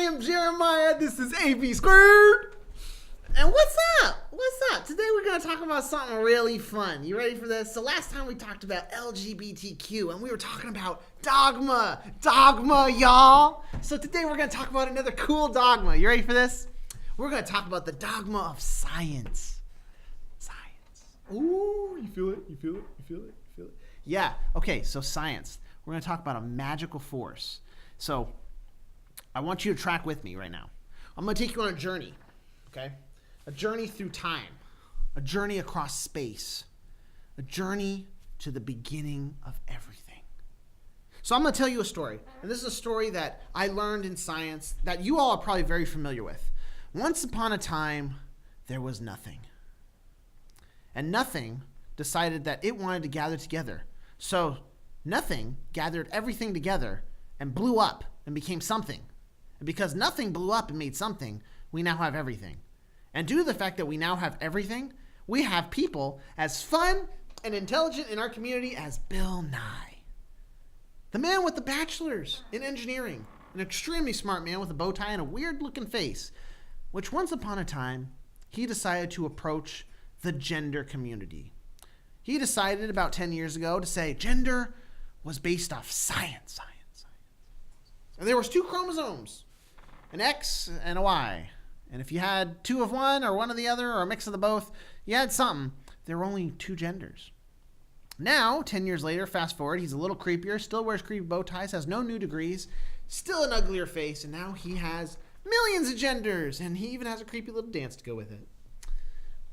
am Jeremiah. This is AB Squared. And what's up? What's up? Today we're going to talk about something really fun. You ready for this? So last time we talked about LGBTQ and we were talking about dogma. Dogma, y'all. So today we're going to talk about another cool dogma. You ready for this? We're going to talk about the dogma of science. Science. Ooh, you feel it? You feel it? You feel it? You feel it? Yeah. Okay, so science. We're going to talk about a magical force. So I want you to track with me right now. I'm going to take you on a journey, okay? A journey through time, a journey across space, a journey to the beginning of everything. So I'm going to tell you a story, and this is a story that I learned in science that you all are probably very familiar with. Once upon a time, there was nothing. And nothing decided that it wanted to gather together. So nothing gathered everything together and blew up and became something. And because nothing blew up and made something, we now have everything. And due to the fact that we now have everything, we have people as fun and intelligent in our community as Bill Nye. The man with the bachelor's in engineering, an extremely smart man with a bow tie and a weird-looking face, which once upon a time, he decided to approach the gender community. He decided about 10 years ago to say gender was based off science. And there was two chromosomes, an X and a Y. And if you had two of one or one of the other or a mix of the both, you had something. There were only two genders. Now, 10 years later, fast forward, he's a little creepier, still wears creepy bow ties, has no new degrees, still an uglier face, and now he has millions of genders, and he even has a creepy little dance to go with it.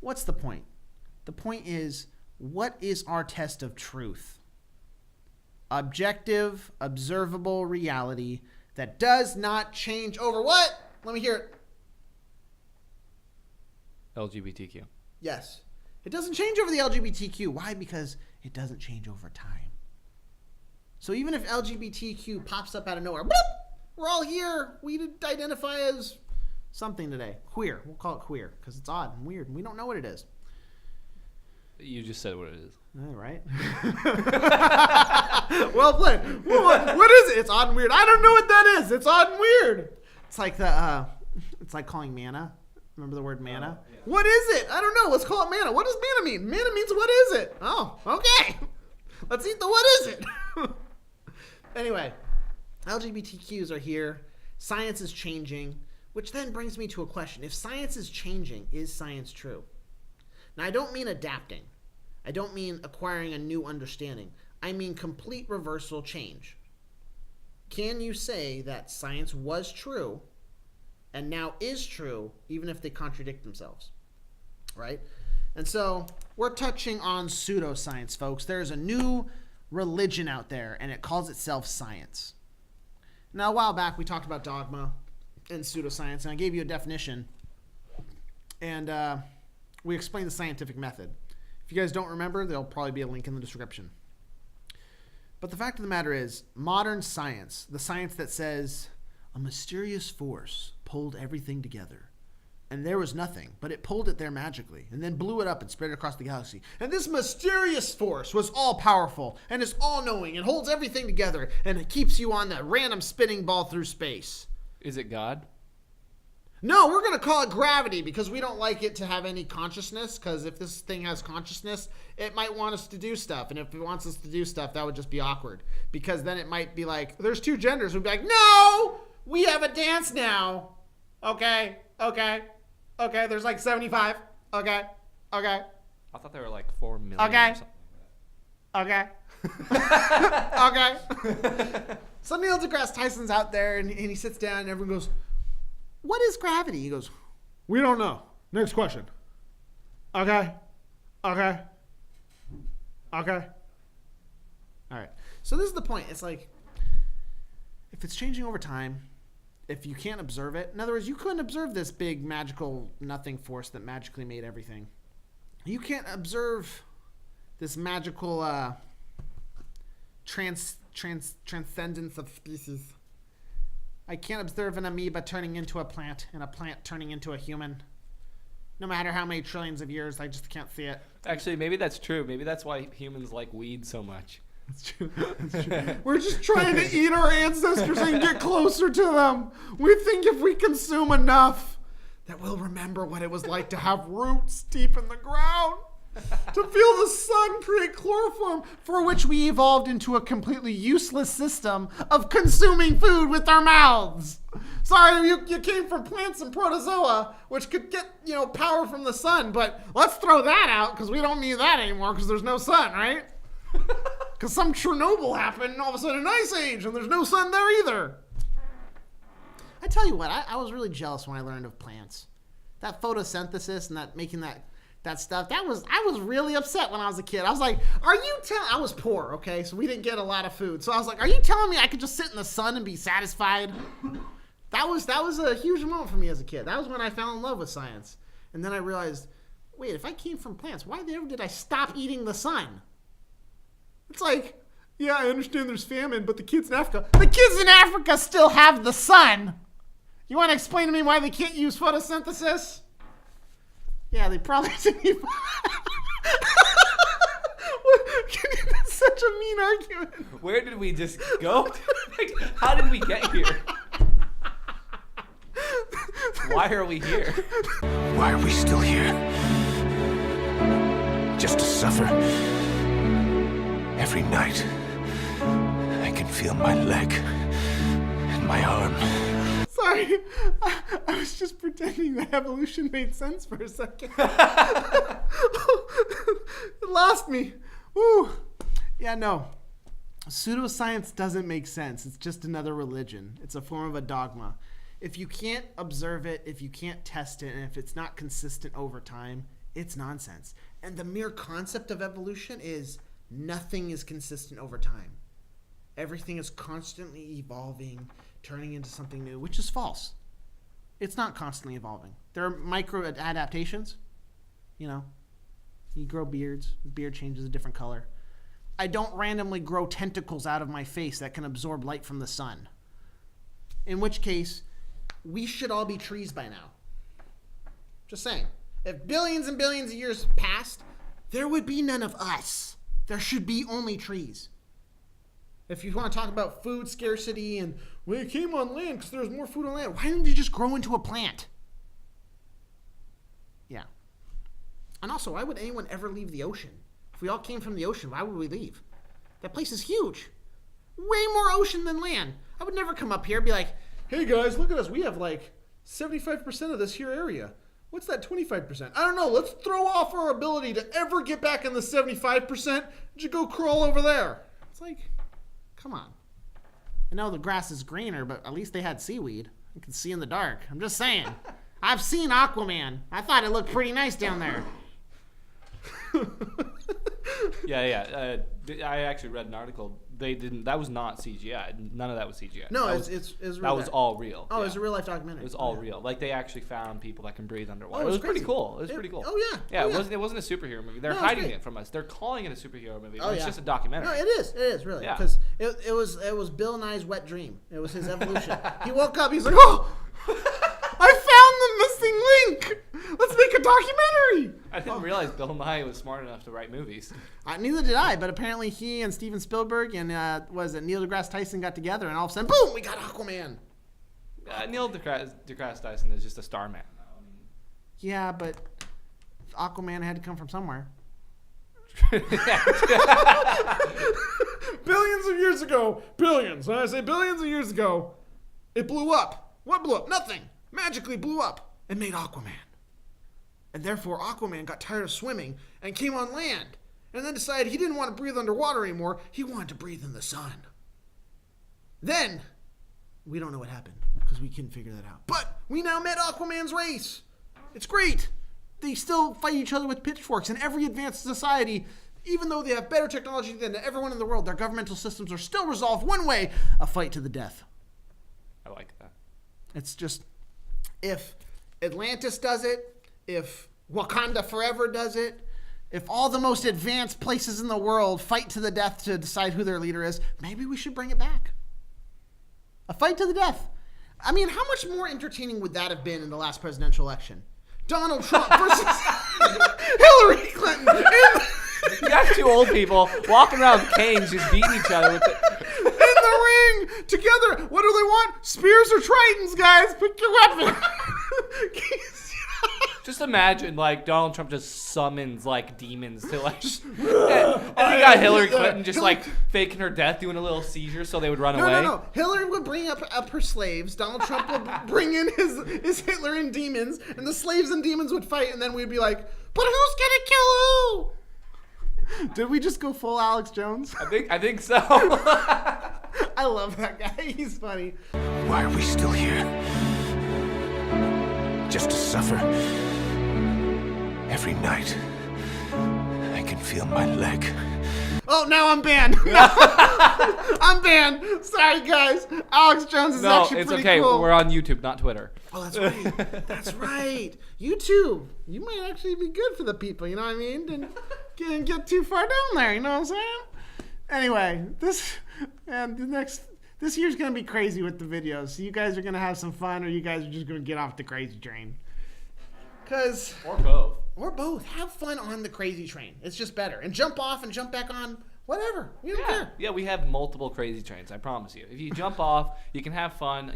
What's the point? The point is, what is our test of truth? Objective, observable reality that does not change over what? Let me hear it. LGBTQ. Yes. It doesn't change over the LGBTQ. Why? Because it doesn't change over time. So even if LGBTQ pops up out of nowhere, bloop, we're all here. We identify as something today. Queer. We'll call it queer because it's odd and weird and we don't know what it is. You just said what it is. All right. Well played. What is it? It's odd and weird. I don't know what that is. It's odd and weird. It's like it's like calling manna. Remember the word manna? Yeah. What is it? I don't know. Let's call it manna. What does manna mean? Manna means what is it? Oh, okay. Let's eat the what is it? Anyway, LGBTQs are here. Science is changing, which then brings me to a question. If science is changing, is science true? Now, I don't mean adapting. I don't mean acquiring a new understanding. I mean complete reversal change. Can you say that science was true and now is true, even if they contradict themselves, right? And so we're touching on pseudoscience, folks. There's a new religion out there, and it calls itself science. Now, a while back, we talked about dogma and pseudoscience, and I gave you a definition, and we explained the scientific method. If you guys don't remember, there'll probably be a link in the description. But the fact of the matter is, modern science, the science that says a mysterious force pulled everything together. And there was nothing, but it pulled it there magically and then blew it up and spread it across the galaxy. And this mysterious force was all-powerful and is all-knowing and holds everything together and it keeps you on that random spinning ball through space. Is it God? No, we're going to call it gravity because we don't like it to have any consciousness, because if this thing has consciousness, it might want us to do stuff. And if it wants us to do stuff, that would just be awkward, because then it might be like, there's two genders. We'd be like, no! We have a dance now. Okay. There's like 75. Okay. I thought there were like 4 million. Okay. Or Okay. So Neil deGrasse Tyson's out there and he sits down and everyone goes, what is gravity? He goes, we don't know. Next question. Okay. All right. So this is the point. It's like, if it's changing over time, if you can't observe it, in other words, you couldn't observe this big magical nothing force that magically made everything. You can't observe this magical transcendence of species. I can't observe an amoeba turning into a plant and a plant turning into a human. No matter how many trillions of years, I just can't see it. Actually, maybe that's true. Maybe that's why humans like weed so much. That's true. That's true. We're just trying to eat our ancestors and get closer to them. We think if we consume enough, that we'll remember what it was like to have roots deep in the ground. To feel the sun create chloroform, for which we evolved into a completely useless system of consuming food with our mouths. Sorry, you came from plants and protozoa, which could get, power from the sun, but let's throw that out because we don't need that anymore because there's no sun, right? Because some Chernobyl happened and all of a sudden an ice age and there's no sun there either. I tell you what, I was really jealous when I learned of plants. That photosynthesis and that making that stuff, I was really upset when I was a kid. I was like, I was poor, okay? So we didn't get a lot of food. So I was like, are you telling me I could just sit in the sun and be satisfied? That was a huge moment for me as a kid. That was when I fell in love with science. And then I realized, wait, if I came from plants, why the hell did I stop eating the sun? It's like, yeah, I understand there's famine, but the kids in Africa still have the sun. You want to explain to me why they can't use photosynthesis? Yeah, they probably didn't even... That's such a mean argument. Where did we just go? How did we get here? Why are we here? Why are we still here? Just to suffer. Every night, I can feel my leg and my arm. Sorry, I was just pretending that evolution made sense for a second. It lost me. Woo. Yeah, no. Pseudoscience doesn't make sense. It's just another religion. It's a form of a dogma. If you can't observe it, if you can't test it, and if it's not consistent over time, it's nonsense. And the mere concept of evolution is nothing is consistent over time. Everything is constantly evolving, turning into something new, which is false. It's not constantly evolving. There are micro adaptations. You grow beards. The beard changes a different color. I don't randomly grow tentacles out of my face that can absorb light from the sun. In which case, we should all be trees by now. Just saying. If billions and billions of years passed, there would be none of us. There should be only trees. If you want to talk about food scarcity and, well, it came on land because there's more food on land, why didn't you just grow into a plant? Yeah. And also, why would anyone ever leave the ocean? If we all came from the ocean, why would we leave? That place is huge. Way more ocean than land. I would never come up here and be like, hey guys, look at us. We have like 75% of this here area. What's that 25%? I don't know. Let's throw off our ability to ever get back in the 75%. Just go crawl over there. It's like, come on. I know the grass is greener, but at least they had seaweed. You can see in the dark. I'm just saying. I've seen Aquaman. I thought it looked pretty nice down there. Yeah. I actually read an article. They didn't. That was not CGI. None of that was CGI. No, it's real. That was all real. Oh, yeah. it was a real life documentary. It was all real. Like they actually found people that can breathe underwater. Oh, it was pretty crazy. cool. It was pretty cool. Oh yeah. Yeah, oh, It wasn't a superhero movie. They're No, hiding it from us. They're calling it a superhero movie. Oh, But it's just a documentary. No, it is really. Yeah. Because it was Bill Nye's wet dream. It was his evolution. He woke up. He's like, oh, I found the missing link. Let's make a documentary. I didn't realize Bill Nye was smart enough to write movies. Neither did I, but apparently he and Steven Spielberg and Neil deGrasse Tyson got together, and all of a sudden, boom, we got Aquaman. Neil deGrasse Tyson is just a star man. Yeah, but Aquaman had to come from somewhere. Billions of years ago, billions. When I say billions of years ago, it blew up. What blew up? Nothing. Magically blew up and made Aquaman. And therefore, Aquaman got tired of swimming and came on land. And then decided he didn't want to breathe underwater anymore. He wanted to breathe in the sun. Then, we don't know what happened because we couldn't figure that out. But we now met Aquaman's race. It's great. They still fight each other with pitchforks. In every advanced society, even though they have better technology than everyone in the world, their governmental systems are still resolved one way, a fight to the death. I like that. It's just, if Atlantis does it, if Wakanda Forever does it, if all the most advanced places in the world fight to the death to decide who their leader is, maybe we should bring it back. A fight to the death. I mean, how much more entertaining would that have been in the last presidential election? Donald Trump versus Hillary Clinton. You got two old people walking around with canes, just beating each other with it. In the ring together. What do they want? Spears or tritons, guys? Pick your weapon. Just imagine, like, Donald Trump just summons, like, demons to, like... and you got Hillary Clinton just, like, faking her death, doing a little seizure so they would run away. No. Hillary would bring up her slaves. Donald Trump would bring in his Hitler and demons, and the slaves and demons would fight, and then we'd be like, but who's gonna kill who? Did we just go full Alex Jones? I think so. I love that guy. He's funny. Why are we still here? Just to suffer? Every night, I can feel my leg. Oh, now I'm banned. I'm banned. Sorry, guys. Alex Jones is actually pretty okay. cool. We're on YouTube, not Twitter. Oh, that's right. That's right. YouTube. You might actually be good for the people. You know what I mean? Didn't get too far down there. You know what I'm saying? Anyway, this year's gonna be crazy with the videos. So you guys are gonna have some fun, or you guys are just gonna get off the crazy train. Or both. Or both. Have fun on the crazy train. It's just better. And jump off and jump back on. Whatever. We don't care. Yeah, we have multiple crazy trains, I promise you. If you jump off, you can have fun,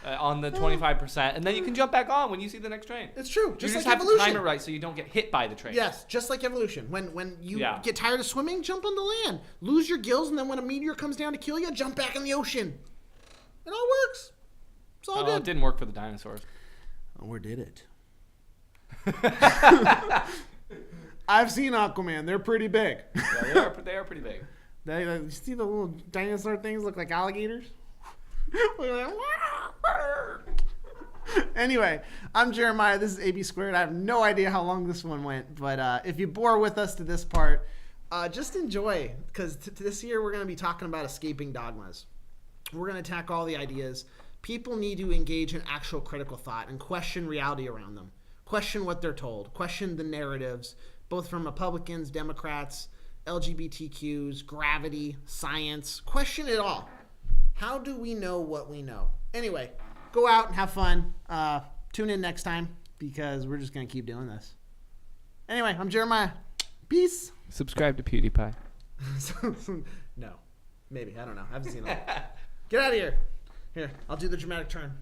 on the 25%, and then you can jump back on when you see the next train. It's true. You Just just like have evolution. to time it right so you don't get hit by the train. Yes, just like evolution. When you Yeah. get tired of swimming, jump on the land. Lose your gills, and then when a meteor comes down to kill you, jump back in the ocean. It all works. It's all Oh, good. it didn't work for the dinosaurs. Or did it? I've seen Aquaman. They're pretty big. Yeah, they are pretty big. You see the little dinosaur things look like alligators? Anyway, I'm Jeremiah. This is AB Squared. I have no idea how long this one went, but if you bore with us to this part, just enjoy, because this year we're going to be talking about escaping dogmas. We're going to attack all the ideas. People need to engage in actual critical thought and question reality around them. Question what they're told. Question the narratives, both from Republicans, Democrats, LGBTQs, gravity, science. Question it all. How do we know what we know? Anyway, go out and have fun. Tune in next time, because we're just going to keep doing this. Anyway, I'm Jeremiah. Peace. Subscribe to PewDiePie. No. Maybe. I don't know. I haven't seen it all. Get out of here. Here, I'll do the dramatic turn.